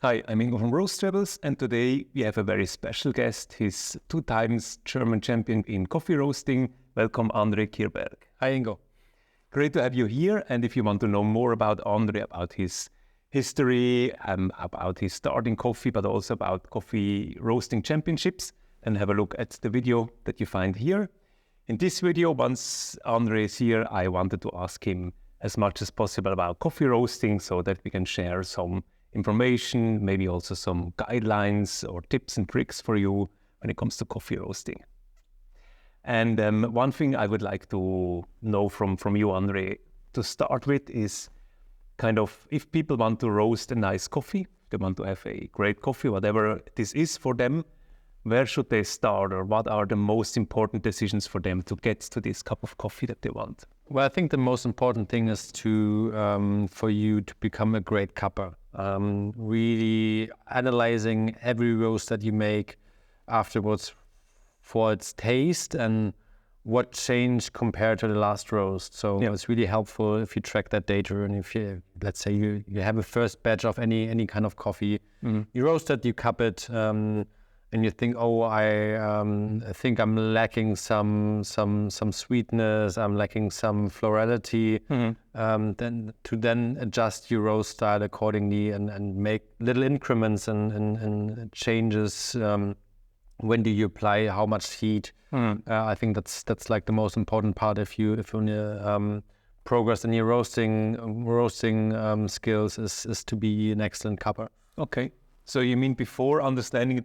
Hi, I'm Ingo from Roastery, and today we have a very special guest. He's 2 times German champion in coffee roasting. Welcome, André Kirberg. Hi, Ingo. Great to have you here. And if you want to know more about André, about his history, about his start in coffee, but also about coffee roasting championships, then have a look at the video that you find here. In this video, once André is here, I wanted to ask him as much as possible about coffee roasting so that we can share some information, maybe also some guidelines or tips and tricks for you when it comes to coffee roasting. And one thing I would like to know from you, André, to start with is kind of if people want to roast a nice coffee, they want to have a great coffee, whatever this is for them, where should they start, or what are the most important decisions for them to get to this cup of coffee that they want? Well, I think the most important thing is to for you to become a great cupper. Really analyzing every roast that you make afterwards for its taste and what changed compared to the last roast. So it's really helpful if you track that data, and if you, let's say you have a first batch of any kind of coffee, you roast it, you cup it, and you think, oh, I think I'm lacking some sweetness, I'm lacking some florality. Then adjust your roast style accordingly and make little increments and changes. When do you apply how much heat? I think that's like the most important part if you want to progress in your roasting skills is to be an excellent cupper. Okay, so you mean before understanding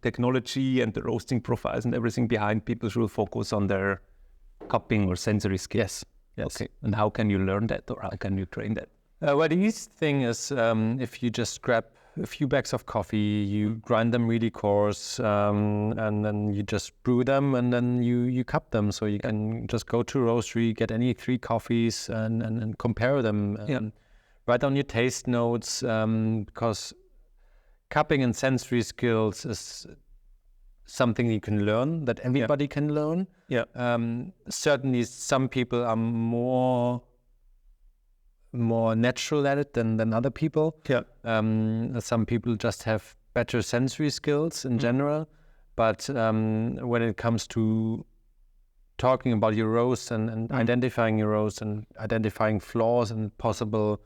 technology and the roasting profiles and everything behind, people should focus on their cupping or sensory skills? Yes. Okay, and how can you learn that, or how can you train that? Well, the easy thing is if you just grab a few bags of coffee, you grind them really coarse, and then you just brew them, and then you cup them. So you can just go to Roastery, get any 3 coffees, and compare them. Write down your taste notes, because cupping and sensory skills is something you can learn, that everybody can learn. Certainly, some people are more natural at it than other people. Some people just have better sensory skills in general, but when it comes to talking about your roast and identifying your roast and identifying flaws and possible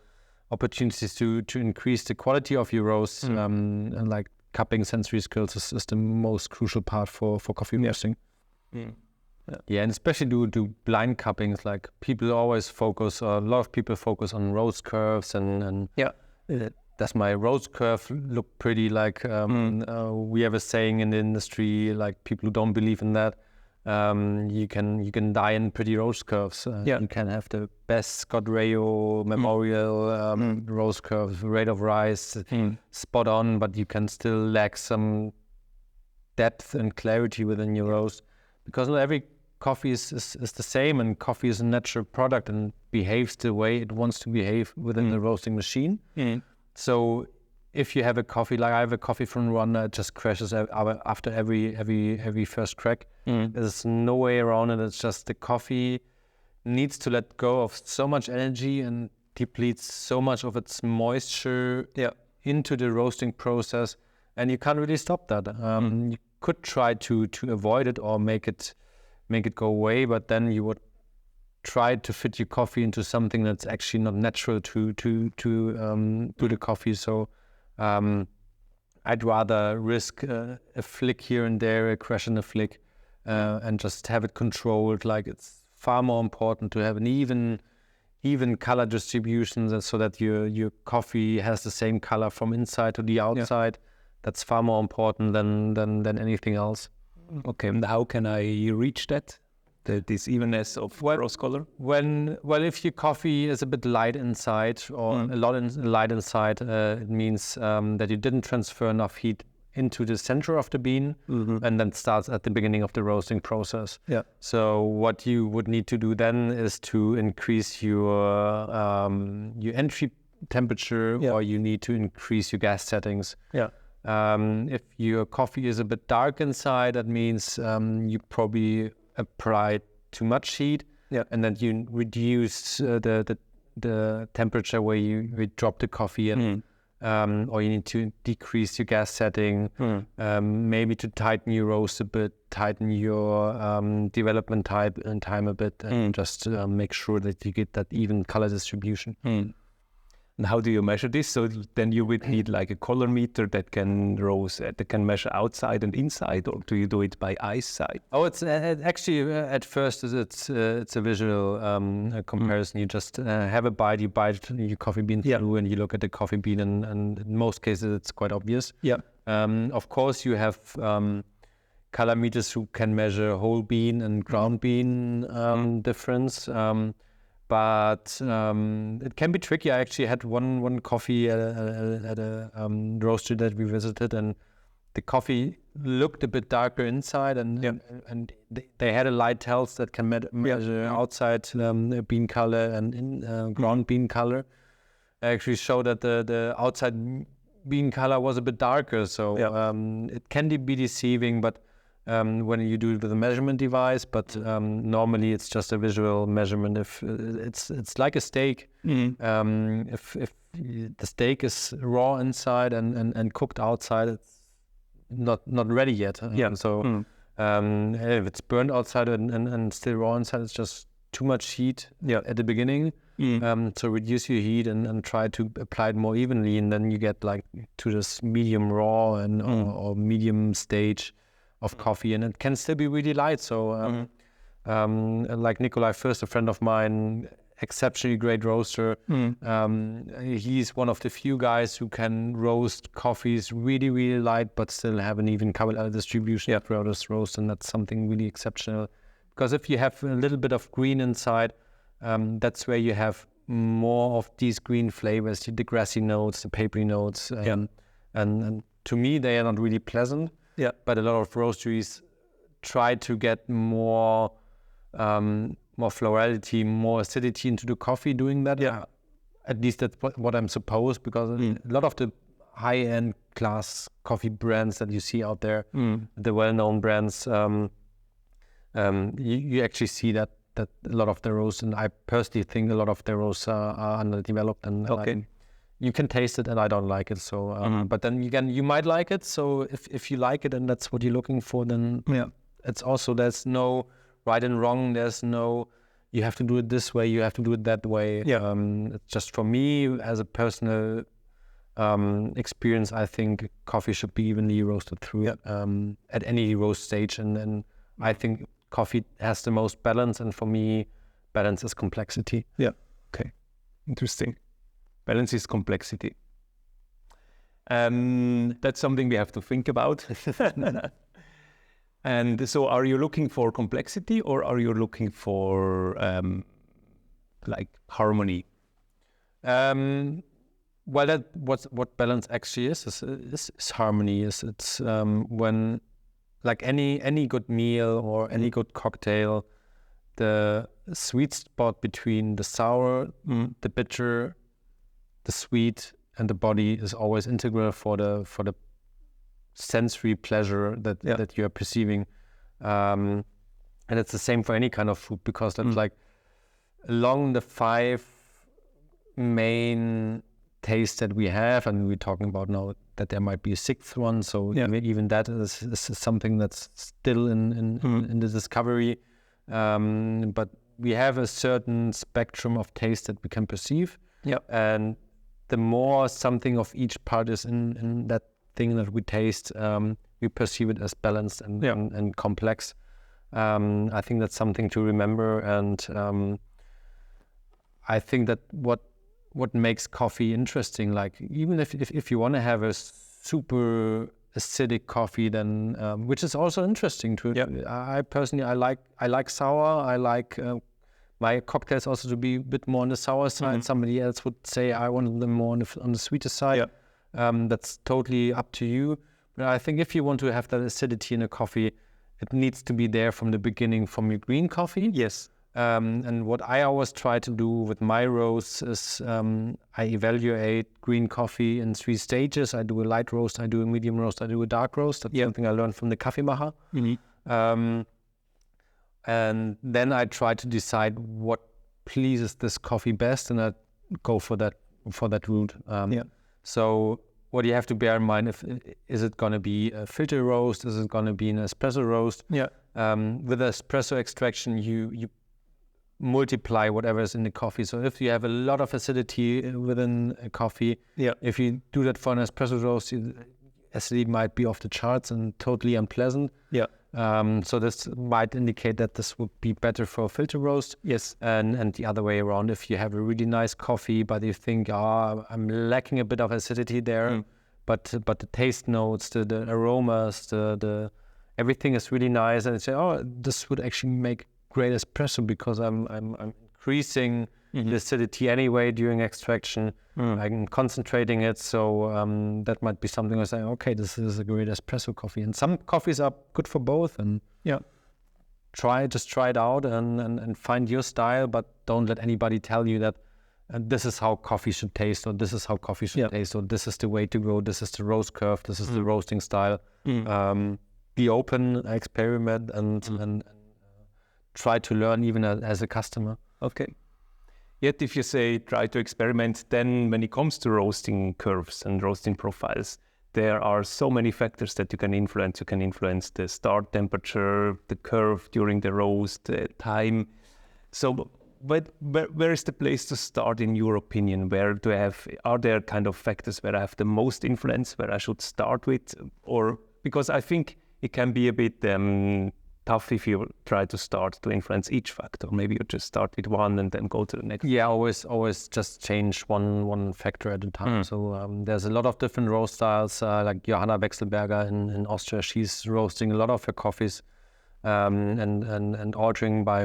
opportunities to increase the quality of your roast, and like cupping sensory skills is the most crucial part for coffee roasting. And especially do blind cuppings. Like people always focus, a lot of people focus on roast curves and does my roast curve look pretty? Like we have a saying in the industry, like people who don't believe in that, you can die in pretty roast curves. You can have the best Scott Rayo memorial roast curve, rate of rise, spot on, but you can still lack some depth and clarity within your roast, because not every coffee is the same, and coffee is a natural product and behaves the way it wants to behave within the roasting machine. So if you have a coffee, like I have a coffee from Rwanda, it just crashes after every first crack. There's no way around it. It's just the coffee needs to let go of so much energy and depletes so much of its moisture into the roasting process, and you can't really stop that. You could try to avoid it or make it go away, but then you would try to fit your coffee into something that's actually not natural to the coffee. So I'd rather risk a flick here and there, a crash in a flick, and just have it controlled. Like it's far more important to have an even color distribution, so that your coffee has the same color from inside to the outside. That's far more important than anything else. Okay, and how can I reach that? This evenness of roast color? If your coffee is a bit light inside, or a lot light inside, it means that you didn't transfer enough heat into the center of the bean, and then starts at the beginning of the roasting process. So what you would need to do then is to increase your entry temperature, or you need to increase your gas settings. If your coffee is a bit dark inside, that means you probably apply too much heat, and then you reduce the temperature where you drop the coffee in. or you need to decrease your gas setting, maybe to tighten your roast a bit, tighten your development time a bit, and just make sure that you get that even color distribution. And how do you measure this? So then you would need like a color meter that can measure outside and inside, or do you do it by eyesight? Oh, it's actually at first it's a visual comparison. You just have a bite, you bite your coffee bean through, and you look at the coffee bean, and in most cases it's quite obvious. Yeah. Of course, you have color meters who can measure whole bean and ground bean difference. But it can be tricky. I actually had one coffee at a roastery that we visited, and the coffee looked a bit darker inside, and they had a light tells that can measure outside bean color and ground bean color. I actually showed that the outside bean color was a bit darker, so it can be deceiving, but when you do it with a measurement device, but normally it's just a visual measurement. If it's like a steak, if the steak is raw inside and cooked outside, it's not ready yet. So if it's burnt outside and still raw inside, it's just too much heat at the beginning. So reduce your heat and try to apply it more evenly, and then you get like to this medium raw and or medium stage of coffee, and it can still be really light. So like Nikolai First, a friend of mine, exceptionally great roaster. He's one of the few guys who can roast coffees really, really light, but still have an even color distribution throughout his roast, and that's something really exceptional. Because if you have a little bit of green inside, that's where you have more of these green flavors, the grassy notes, the papery notes, and to me they are not really pleasant. Yeah, but a lot of roasteries try to get more florality, more acidity into the coffee doing that. Yeah, at least that's what I'm supposed, because a lot of the high-end class coffee brands that you see out there, the well-known brands, you actually see that a lot of the roasts, and I personally think a lot of the roasts are underdeveloped, and you can taste it, and I don't like it. So, but then again, you might like it. So if you like it and that's what you're looking for, then it's also, there's no right and wrong. There's no, you have to do it this way, you have to do it that way. It's just for me as a personal experience. I think coffee should be evenly roasted through at any roast stage, and I think coffee has the most balance, and for me, balance is complexity. Yeah. Okay. Interesting. Balance is complexity. That's something we have to think about. And so are you looking for complexity, or are you looking for like harmony? Well, what balance actually is harmony. It's when, like any good meal or any good cocktail, the sweet spot between the sour, the bitter, the sweet, and the body is always integral for the sensory pleasure that you're perceiving, and it's the same for any kind of food, because that's like along the 5 main tastes that we have, and we're talking about now that there might be a 6th one. So even that is something that's still in the discovery, but we have a certain spectrum of taste that we can perceive. And the more something of each part is in that thing that we taste, we perceive it as balanced and complex. I think that's something to remember, and I think that what makes coffee interesting, like even if you want to have a super acidic coffee, then which is also interesting too. I personally I like sour. I like my cocktails also to be a bit more on the sour side. Somebody else would say I want them more on the sweeter side. That's totally up to you. But I think if you want to have that acidity in a coffee, it needs to be there from the beginning, from your green coffee. Yes. And what I always try to do with my roasts is I evaluate green coffee in 3 stages. I do a light roast, I do a medium roast, I do a dark roast. That's something I learned from the Kaffeemacher. And then I try to decide what pleases this coffee best, and I go for that route. So what you have to bear in mind, is it going to be a filter roast? Is it going to be an espresso roast? Yeah. With espresso extraction, you multiply whatever is in the coffee. So if you have a lot of acidity within a coffee, if you do that for an espresso roast, acidity might be off the charts and totally unpleasant. Yeah. So this might indicate that this would be better for a filter roast. Yes. And the other way around, if you have a really nice coffee, but you think, I'm lacking a bit of acidity there, but the taste notes, the aromas, the everything is really nice, and you say, this would actually make great espresso because I'm increasing the acidity anyway during extraction. I'm concentrating it, so that might be something I say, okay, this is a great espresso coffee. And some coffees are good for both, and try it out and find your style, but don't let anybody tell you that this is how coffee should taste, or this is how coffee should taste, or this is the way to go, this is the roast curve, this is the roasting style. Be open, experiment, and try to learn even as a customer. Okay. Yet if you say try to experiment, then when it comes to roasting curves and roasting profiles, there are so many factors that you can influence. You can influence the start temperature, the curve during the roast, the time. So where is the place to start in your opinion? Are there kind of factors where I have the most influence, where I should start with? Or because I think it can be a bit tough if you try to start to influence each factor. Maybe you just start with one and then go to the next. Yeah, always just change one factor at a time. So there's a lot of different roast styles, like Johanna Wechselberger in Austria. She's roasting a lot of her coffees and altering by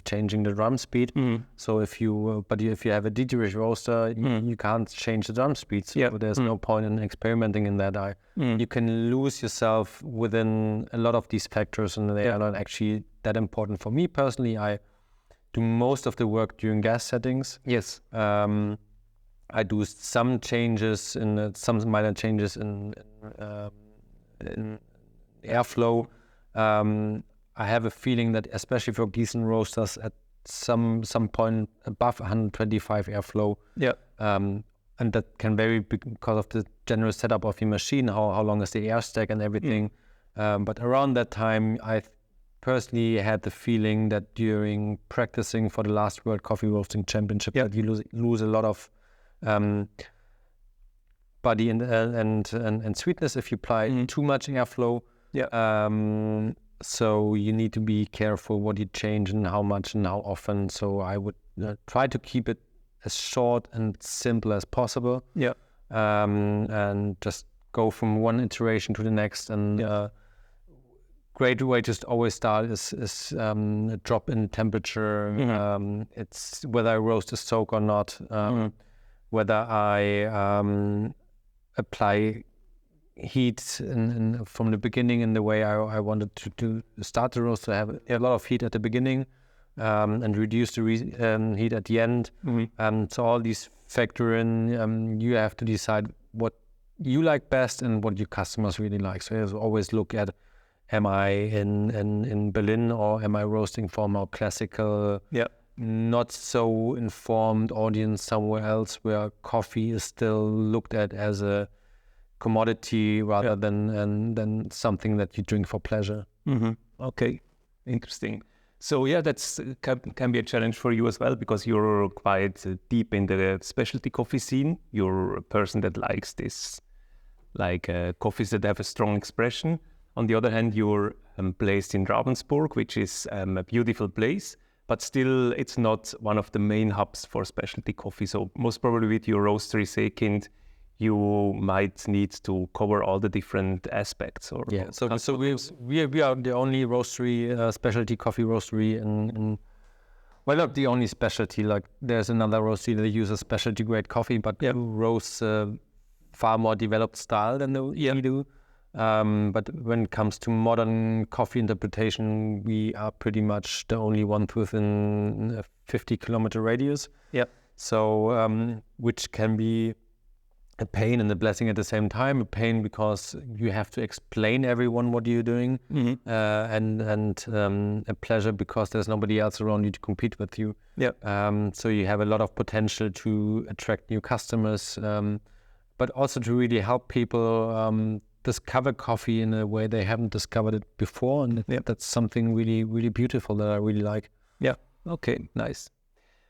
changing the drum speed. So if you have a Dietrich roaster, you can't change the drum speed. So there's no point in experimenting in that. You can lose yourself within a lot of these factors, and they are not actually that important. For me personally, I do most of the work during gas settings. Yes. I do some changes some minor changes in airflow. I have a feeling that especially for Gießen roasters, at some point above 125 airflow, and that can vary because of the general setup of the machine, how long is the air stack and everything. But around that time, I personally had the feeling that during practicing for the last World Coffee Roasting Championship, that you lose a lot of body and sweetness if you apply too much airflow. So you need to be careful what you change and how much and how often. So I would try to keep it as short and simple as possible. And just go from one iteration to the next. And great way to always start is a drop in temperature. It's whether I roast a soak or not. Whether I apply heat from the beginning in the way I wanted to start the roast, to have a lot of heat at the beginning and reduce the heat at the end. So all these factor in. You have to decide what you like best and what your customers really like. So you always look at, am I in Berlin, or am I roasting for more classical, not so informed audience somewhere else where coffee is still looked at as a commodity rather than something that you drink for pleasure. Okay, interesting. So that's can be a challenge for you as well, because you're quite deep in the specialty coffee scene. You're a person that likes this, like coffees that have a strong expression. On the other hand, you're placed in Ravensburg, which is a beautiful place, but still it's not one of the main hubs for specialty coffee. So most probably with your roastery Seekind, you might need to cover all the different aspects. So we are the only roastery, specialty coffee roastery in well, not the only specialty. Like there's another roastery that uses specialty grade coffee, but roasts far more developed style than we do. But when it comes to modern coffee interpretation, we are pretty much the only one within a 50-kilometer radius. So which can be a pain and a blessing at the same time. A pain because you have to explain everyone what you're doing, and a pleasure because there's nobody else around you to compete with you. So you have a lot of potential to attract new customers, but also to really help people discover coffee in a way they haven't discovered it before. And that's something really, really beautiful that I really like. Yeah. Okay. Nice.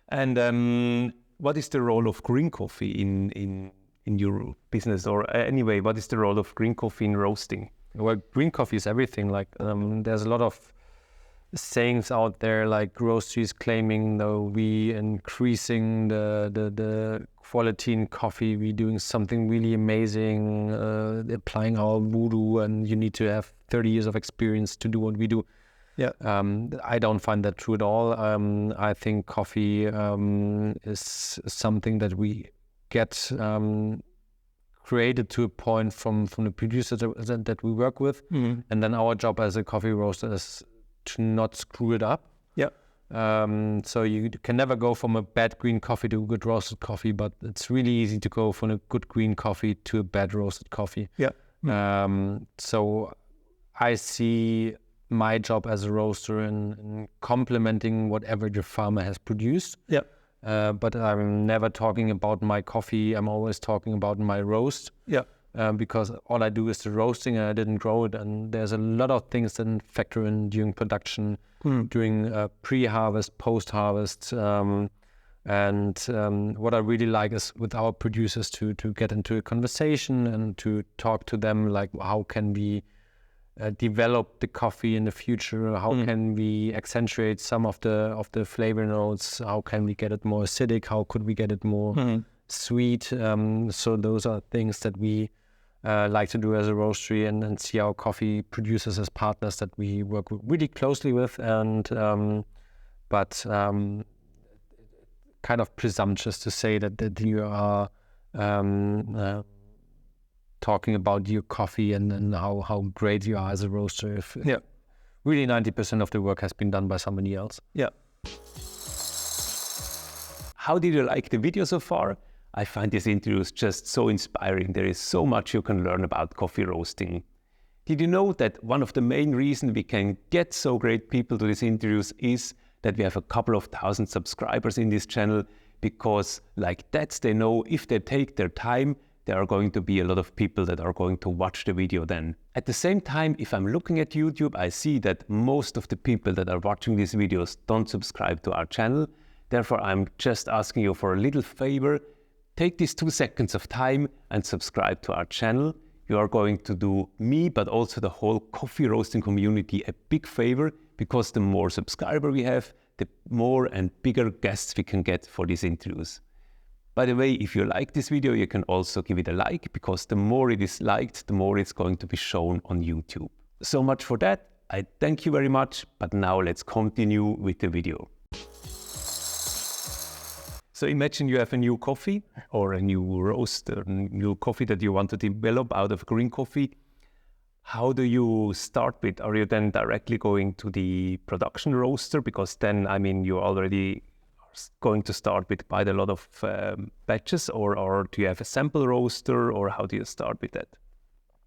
And what is the role of green coffee in your business, or anyway, what is the role of green coffee in roasting? Well, green coffee is everything. Like there's a lot of sayings out there, like roasteries claiming that we increasing the quality in coffee, we doing something really amazing, applying our voodoo, and you need to have 30 years of experience to do what we do. Yeah. I don't find that true at all. I think coffee is something that we get created to a point from the producers that we work with, and then our job as a coffee roaster is to not screw it up. Yeah. So you can never go from a bad green coffee to a good roasted coffee, but it's really easy to go from a good green coffee to a bad roasted coffee. Yeah. So I see my job as a roaster in complementing whatever the farmer has produced. Yeah. But I'm never talking about my coffee. I'm always talking about my roast. Yeah. Because all I do is the roasting and I didn't grow it. And there's a lot of things that factor in during production, during pre-harvest, post-harvest. What I really like is with our producers to get into a conversation and to talk to them, like how can we develop the coffee in the future? How can we accentuate some of the flavor notes? How can we get it more acidic? How could we get it more sweet? So those are things that we like to do as a roastery, and see our coffee producers as partners that we work really closely with. But kind of presumptuous to say that you are talking about your coffee and how great you are as a roaster. If really 90% of the work has been done by somebody else. Yeah. How did you like the video so far? I find these interviews just so inspiring. There is so much you can learn about coffee roasting. Did you know that one of the main reasons we can get so great people to these interviews is that we have a couple of thousand subscribers in this channel, because like that they know if they take their time, there are going to be a lot of people that are going to watch the video then. At the same time, if I'm looking at YouTube, I see that most of the people that are watching these videos don't subscribe to our channel. Therefore, I'm just asking you for a little favor. Take these 2 seconds of time and subscribe to our channel. You are going to do me, but also the whole coffee roasting community a big favor, because the more subscribers we have, the more and bigger guests we can get for these interviews. By the way, if you like this video, you can also give it a like, because the more it is liked, the more it's going to be shown on YouTube. So much for that. I thank you very much, but now let's continue with the video. So imagine you have a new coffee or a new roast, a new coffee that you want to develop out of green coffee. How do you start with? Are you then directly going to the production roaster? Because then, I mean, you're already going to start with quite a lot of batches, or do you have a sample roaster, or how do you start with that?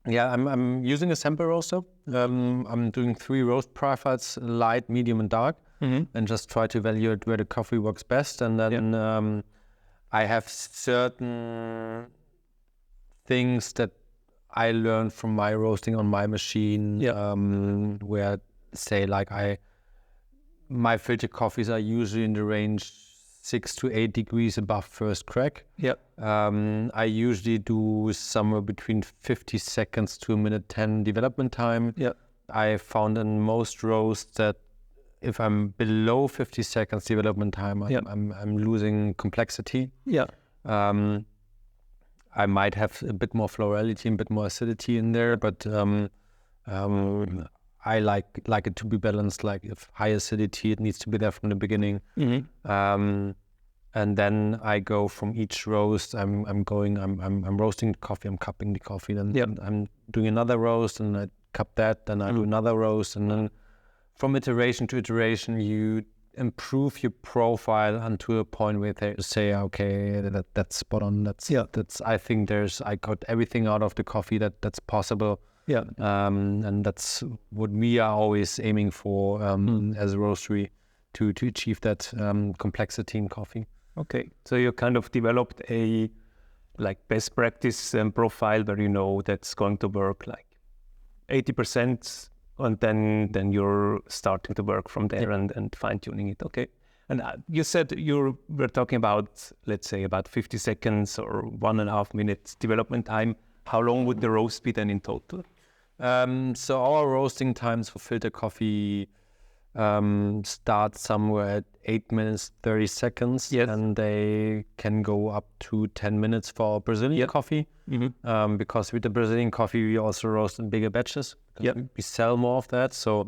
Yeah, I'm using a sample roaster. I'm doing 3 roast profiles, light, medium, and dark, and just try to evaluate where the coffee works best. And then I have certain things that I learned from my roasting on my machine, where, say, like my filter coffees are usually in the range 6 to 8 degrees above first crack. I usually do somewhere between 50 seconds to a minute 10 development time. I found in most roasts that if I'm below 50 seconds development time, I'm losing complexity. I might have a bit more florality, a bit more acidity in there, but I like it to be balanced. Like if high acidity, it needs to be there from the beginning. And then I go from each roast. I'm roasting the coffee. I'm cupping the coffee. Then I'm doing another roast, and I cup that. Then I do another roast, and then from iteration to iteration, you improve your profile unto a point where they say, okay, that's spot on. That's I think I got everything out of the coffee that's possible. And that's what we are always aiming for as a roastery, to achieve that complexity in coffee. Okay, so you kind of developed a like best practice profile where you know that's going to work like 80%, and then you're starting to work from there and fine-tuning it. Okay. And you said you were talking about, let's say, about 50 seconds or 1.5 minutes development time. How long would the roast be then in total? So our roasting times for filter coffee start somewhere at 8 minutes 30 seconds, and they can go up to 10 minutes for Brazilian coffee. Because with the Brazilian coffee we also roast in bigger batches. We sell more of that, so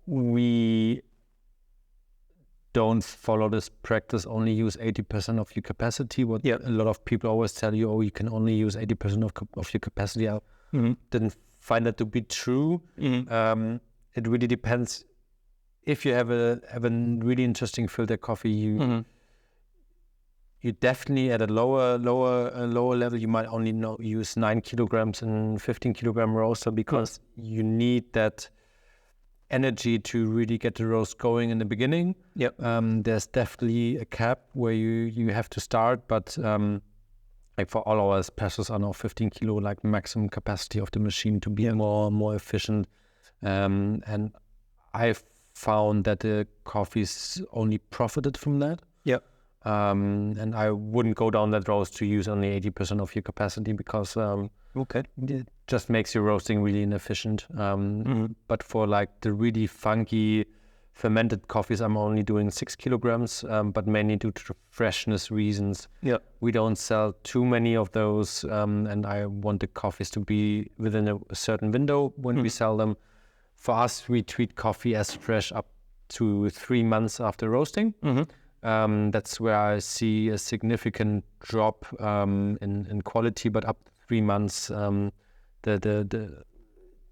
we don't follow this practice, only use 80% of your capacity. What a lot of people always tell you, oh, you can only use 80% of your capacity. I didn't find that to be true. It really depends. If you have a really interesting filter coffee, you definitely at a lower level, you might only use 9 kilograms in 15 kilogram roaster, because you need that energy to really get the roast going in the beginning. There's definitely a cap where you have to start, but like for all our espressos are now 15 kilo, like maximum capacity of the machine to be more efficient. And I've found that the coffee's only profited from that. And I wouldn't go down that road to use only 80% of your capacity, because it just makes your roasting really inefficient. But for like the really funky fermented coffees, I'm only doing 6 kilograms, but mainly due to freshness reasons. We don't sell too many of those, and I want the coffees to be within a certain window when we sell them. For us, we treat coffee as fresh up to 3 months after roasting. That's where I see a significant drop in quality, but up to 3 months, the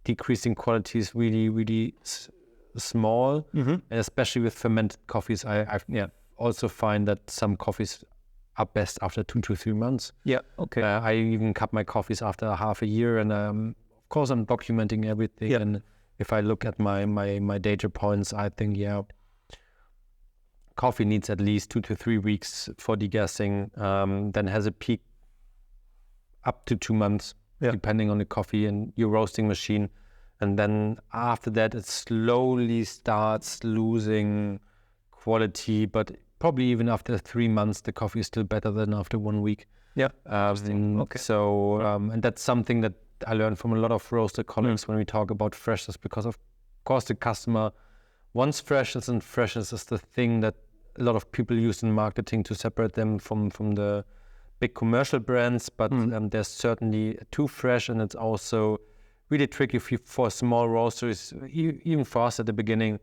decreasing quality is really small. And especially with fermented coffees, I also find that some coffees are best after 2 to 3 months. I even cut my coffees after half a year, and of course I'm documenting everything. And if I look at my data points, I think coffee needs at least 2 to 3 weeks for degassing, then has a peak up to 2 months, depending on the coffee and your roasting machine. And then after that, it slowly starts losing quality, but probably even after 3 months, the coffee is still better than after 1 week. So, and that's something that I learned from a lot of roaster colleagues when we talk about freshness, because of course the customer wants freshness, and freshness is the thing that a lot of people use in marketing to separate them from the big commercial brands. But there's certainly too fresh, and it's also really tricky for small roasters, even for us at the beginning.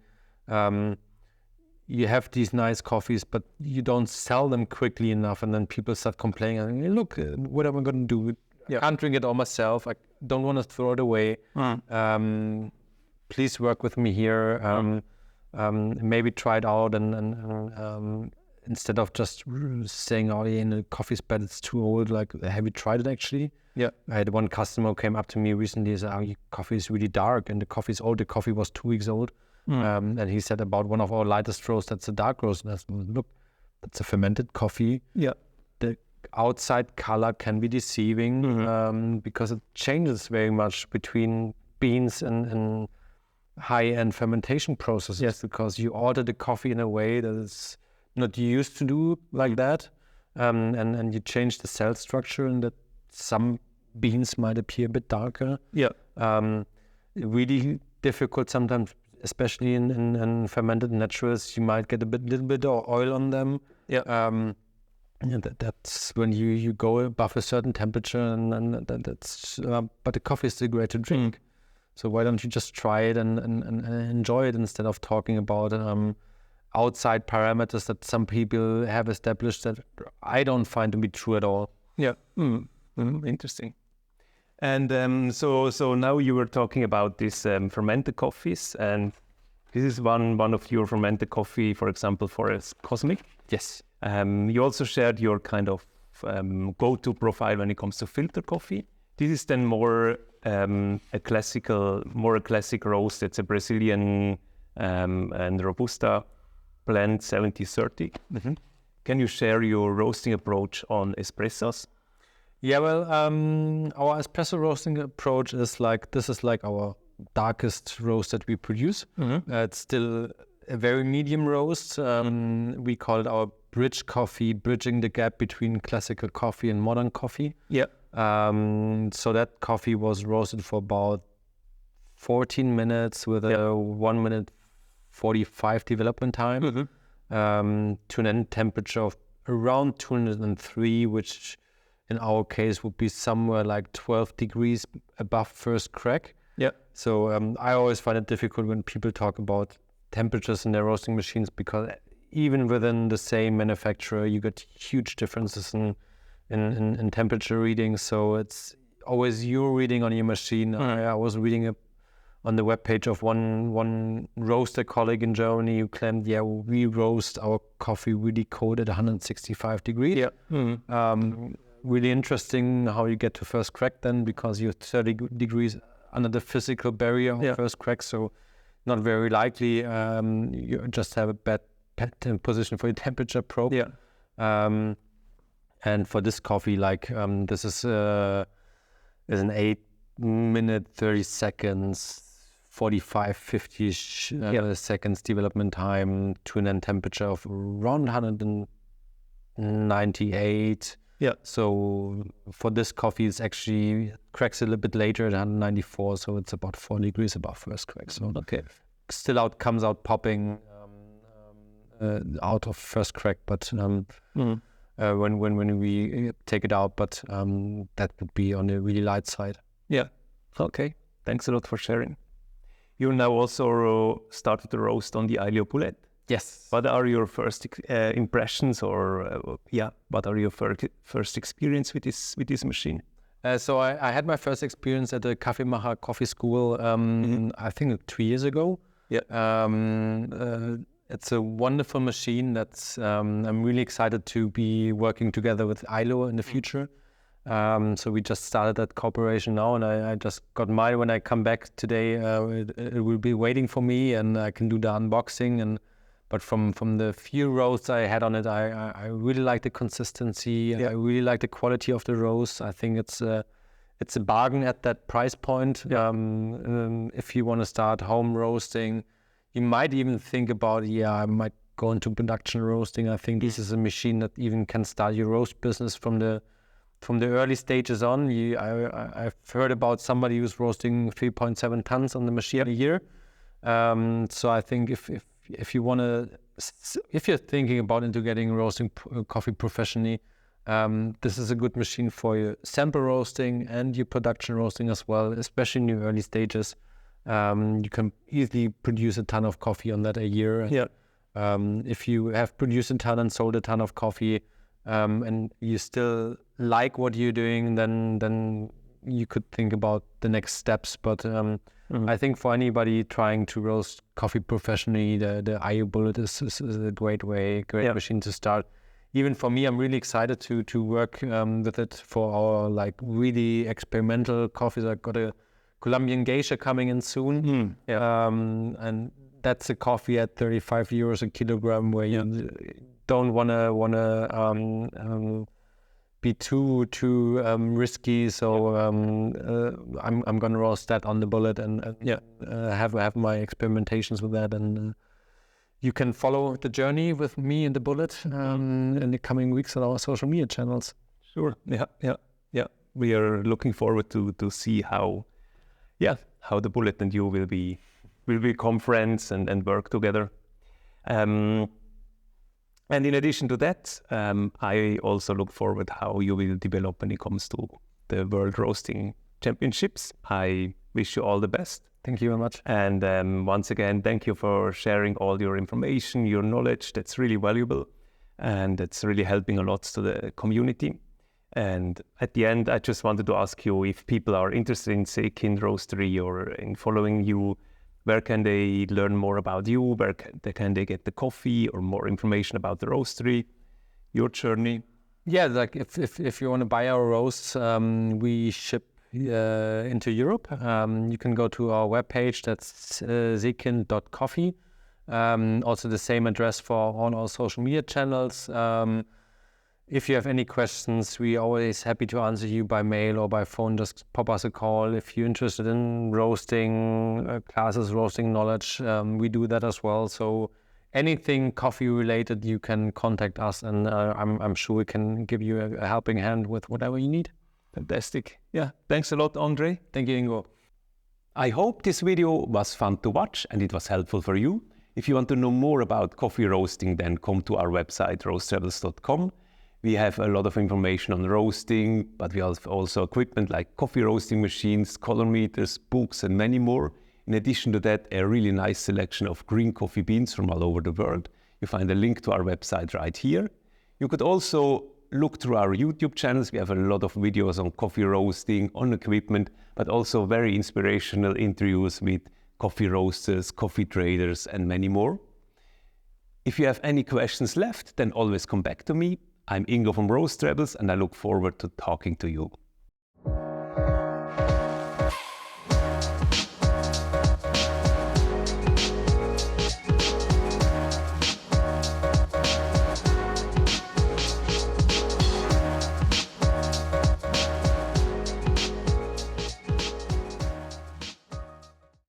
You have these nice coffees, but you don't sell them quickly enough, and then people start complaining, look, what am I going to do? I can't drink it all myself. I don't want to throw it away. Please work with me here. Maybe try it out, and instead of just saying, oh, the coffee's bad, it's too old. Like, have you tried it actually? I had one customer who came up to me recently and said, your coffee is really dark, and the coffee is old. The coffee was 2 weeks old. And he said about one of our lightest roasts, that's a dark roast. And I said, look, that's a fermented coffee. The outside color can be deceiving because it changes very much between beans and high-end fermentation processes, because you order the coffee in a way that is not used to do like that, and you change the cell structure, and that some beans might appear a bit darker. Really difficult sometimes, especially in fermented naturals. You might get a little bit of oil on them. That's when you go above a certain temperature, and that's but the coffee is still great to drink. So why don't you just try it and enjoy it, instead of talking about outside parameters that some people have established that I don't find to be true at all. Interesting. And so now you were talking about these fermented coffees, and this is one of your fermented coffee, for example, for a Cosmic. Yes. You also shared your kind of go-to profile when it comes to filter coffee. This is then more a classic roast. It's a Brazilian and Robusta blend 70-30. Can you share your roasting approach on espressos? Yeah, well, our espresso roasting approach is this is our darkest roast that we produce. It's still a very medium roast. We call it our bridge coffee, bridging the gap between classical coffee and modern coffee. Yeah. So that coffee was roasted for about 14 minutes with a 1 minute 45 development time, to an end temperature of around 203, which in our case would be somewhere like 12 degrees above first crack. Yeah. So I always find it difficult when people talk about temperatures in their roasting machines, because even within the same manufacturer, you get huge differences in temperature readings. So it's always your reading on your machine. I was reading on the webpage of one roaster colleague in Germany who claimed, yeah, we roast our coffee really cold at 165 degrees. Yeah. Really interesting how you get to first crack then, because you're 30 degrees under the physical barrier of first crack. So not very likely. You just have a bad position for your temperature probe. Yeah. And for this coffee, this is an 8 minute 30 seconds 45 50 seconds development time to an end temperature of around 198. Yeah. So for this coffee, it's actually cracks a little bit later at 194, so it's about 4 degrees above first crack. So still comes out popping out of first crack, but when we take it out, but that would be on the really light side. Yeah. Okay. Thanks a lot for sharing. You now also started to roast on the Aillio Bullet. Yes. What are your first impressions, or what are your first experience with this machine? So I had my first experience at the Kaffeemacher coffee school, I think 2 years ago. Yeah. It's a wonderful machine that's I'm really excited to be working together with Aillio in the future. So we just started that cooperation now, and I just got mine. When I come back today, it will be waiting for me, and I can do the unboxing. But from the few roasts I had on it, I really like the consistency. I really like the quality of the roast. I think it's a bargain at that price point. If you want to start home roasting, you might even think about, I might go into production roasting. I think this is a machine that even can start your roast business from the early stages on. I've heard about somebody who's roasting 3.7 tons on the machine a year. So I think if you're thinking about into getting roasting coffee professionally, this is a good machine for your sample roasting and your production roasting as well, especially in your early stages. You can easily produce a ton of coffee on that a year. Yeah. If you have produced a ton and sold a ton of coffee, and you still like what you're doing, then you could think about the next steps. But I think for anybody trying to roast coffee professionally, the Aillio Bullet is a great machine to start. Even for me, I'm really excited to work with it for our really experimental coffees. I've got a Colombian geisha coming in soon, and that's a coffee at 35 euros a kilogram, where you don't wanna be too risky. So I'm gonna roast that on the Bullet and have my experimentations with that, and you can follow the journey with me and the Bullet in the coming weeks on our social media channels. Sure. Yeah. We are looking forward to see how the Bullet and you will become friends and work together. And in addition to that, I also look forward how you will develop when it comes to the World Roasting Championships. I wish you all the best. Thank you very much. And once again, thank you for sharing all your information, your knowledge. That's really valuable, and it's really helping a lot to the community. And at the end, I just wanted to ask you, if people are interested in Seekind Roastery or in following you, where can they learn more about you? Where can they get the coffee or more information about the roastery, your journey? Yeah, if you want to buy our roasts, we ship into Europe. You can go to our webpage, that's seekind.coffee. Also the same address for all our social media channels. If you have any questions, we're always happy to answer you by mail or by phone. Just pop us a call. If you're interested in roasting classes, roasting knowledge, we do that as well. So anything coffee related, you can contact us, and I'm sure we can give you a helping hand with whatever you need. Fantastic. Yeah, thanks a lot, André. Thank you, Ingo. I hope this video was fun to watch and it was helpful for you. If you want to know more about coffee roasting, then come to our website, roastery.com. We have a lot of information on roasting, but we have also equipment like coffee roasting machines, color meters, books, and many more. In addition to that, a really nice selection of green coffee beans from all over the world. You find a link to our website right here. You could also look through our YouTube channels. We have a lot of videos on coffee roasting, on equipment, but also very inspirational interviews with coffee roasters, coffee traders, and many more. If you have any questions left, then always come back to me. I'm Ingo from Roastery, and I look forward to talking to you.